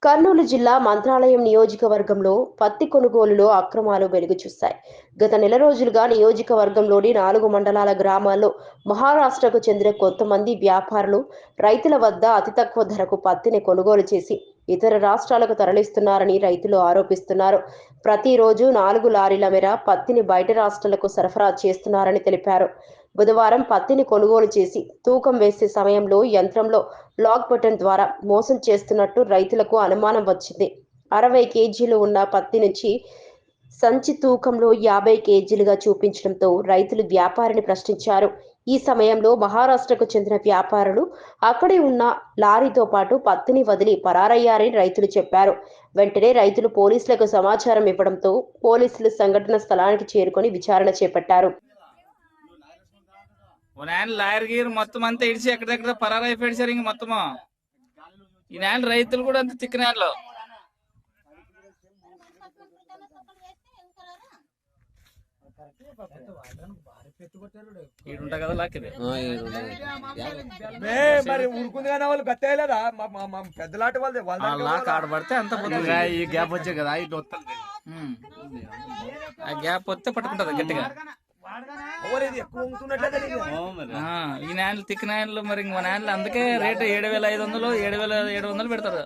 కర్నూలు జిల్లా మంత్రాలయం నియోజకవర్గంలో పత్తి కొనుగోలులో అక్రమాలు వెలుగుచూశాయి. గత నెల రోజులుగా నియోజకవర్గంలోని 4 మండలాల గ్రామాల్లో మహారాష్ట్రకు చెందిన కొంతమంది వ్యాపారులు రైతుల వద్ద అతి తక్కువ ధరకు పత్తిని కొనుగోలు చేసి ఇతర రాష్ట్రాలకు తరలిస్తున్నారని రైతులు ఆరోపిస్తున్నారు. ప్రతిరోజు 4 లారీల మేర పత్తిని బయట రాష్ట్రాలకు సరఫరా చేస్తున్నారని తెలిపారు. బుధవారం పత్తిని కొనుగోలు చేసి తూకం వేసే సమయంలో యంత్రంలో లాక్ బటన్ ద్వారా మోసం చేస్తున్నట్టు రైతులకు అనుమానం వచ్చింది. 60 కేజీలు ఉన్న పత్తి నుంచి సంచి తూకంలో 50 కేజీలుగా చూపించడంతో రైతులు వ్యాపారిని ప్రశ్నించారు. ఈ సమయంలో మహారాష్ట్రకు చెందిన వ్యాపారులు అక్కడే ఉన్న లారీతో పాటు పత్తిని వదిలి పరారయ్యారని రైతులు చెప్పారు. వెంటనే రైతులు పోలీసులకు సమాచారం ఇవ్వడంతో పోలీసులు సంఘటన స్థలానికి చేరుకొని విచారణ చేపట్టారు. లాయర్ గీర్ మొత్తం అంతా ఇడిచి ఎక్కడెక్కడ పరారైపోయాడు సార్. ఇంక మొత్తము ఈ నేల రైతులు కూడా అంత తిక్కు నేలలో ఈడుంటా కదా లాక్కిది మరి ఊరుకుంది కానీ వాళ్ళు గట్టేయలేదా పెద్దలాంటి వాళ్ళు లాక్ ఆడబడితే అంత ఈ గ్యాప్ వచ్చే కదా ఇటు వస్తుంది. ఆ గ్యాప్ వస్తే పట్టుకుంటది గట్టిగా. ఈ నాయలు తిక్కు నాయలు మరి ఇంకో నాయలు అందుకే రేటు 7,500 7,700 పెడతారు.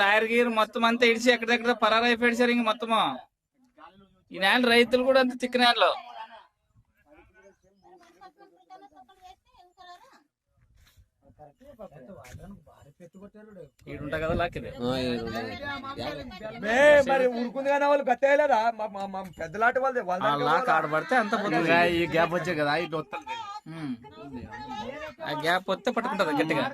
లాయర్ గీర్ మొత్తం అంతా ఇడిచి ఎక్కడెక్కడ పరారైపోయాడు సార్. ఇంక మొత్తము ఈ నేల రైతులు కూడా అంత తిక్కు నేలలో ఈడుంటా కదా లాక్కిది మరి ఊరుకుంది కానీ వాళ్ళు గట్టేయలేదా పెద్దలాంటి వాళ్ళు లాక్ ఆడబడితే అంత ఈ గ్యాప్ వచ్చే కదా ఇటు వస్తుంది. ఆ గ్యాప్ వస్తే పట్టుకుంటది గట్టిగా.